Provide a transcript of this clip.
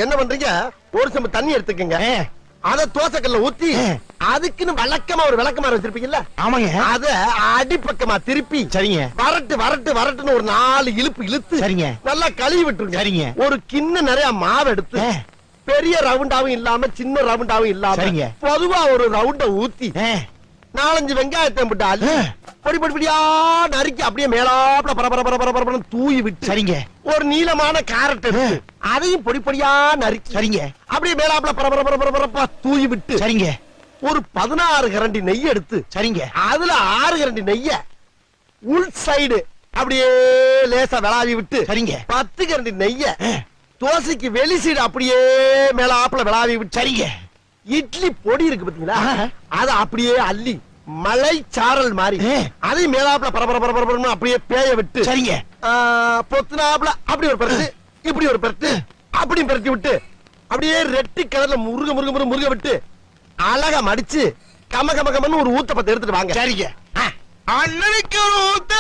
என்ன பண்றீங்க? ஒரு செம்பு தண்ணி எடுத்துக்கங்க. அத தோசைக்கல்ல ஊத்தி அதுக்குன்னு வழக்கமா ஒரு விளக்கமாறு வச்சிருப்பீங்கல்ல? ஆமாங்க. அத அடிப்பக்கமா திருப்பி சரிங்க. வரட்டுன்னு ஒரு 4 இழுப்பு இழுத்து சரிங்க. நல்லா கழுவி விட்டுருங்க. சரிங்க. ஒரு கிண்ண நிறைய மாவு எடுத்து பெரிய ரவுண்டாவும் இல்லாம சின்ன ரவுண்டாவும் இல்லாம சரிங்க. பொதுவா ஒரு ரவுண்ட ஊத்தி 4-5 வெங்காயத்தை போட்டு அள்ளி பொடி பொடியா நறுக்கி அப்படியே மேலாப்ல பரபர தூவி விட்டு சரிங்க. ஒரு நீளமான கேரட் எடுத்து அதையும் பொடி பொடியா நறுக்கி சரிங்க. அப்படியே மேலாப்ல பரபர தூவி விட்டு சரிங்க. ஒரு 16 கரண்டி நெய் எடுத்து சரிங்க. அதுல 6 கரண்டி நெய்ய உள் சைடு அப்படியே லேசா விளாவி விட்டு சரிங்க. 10 கரண்டி நெய்ய தோசைக்கு வெளி சைடு அப்படியே மேலாப்ல விளாவி விட்டு சரிங்க. இட்லி பொடி இருக்கு பாத்தீங்களா? அத அப்படியே அள்ளி மலை சாரல் மாதிரி அதை மேலாப்ல பரபர அப்படியே பேய விட்டு சரிங்க. பொத்துனாப்ல அப்படி ஒரு பரட்டு இப்படி ஒரு பரட்டு அப்படி பரட்டி விட்டு அப்படியே ரெட்டி கலர்ல முருக விட்டு அழகா மடிச்சு கமன்னு ஒரு ஊத்தப்பத்தை எடுத்துட்டு வாங்க. சரிங்க. அண்ணனுக்கு ஒரு ஊத்த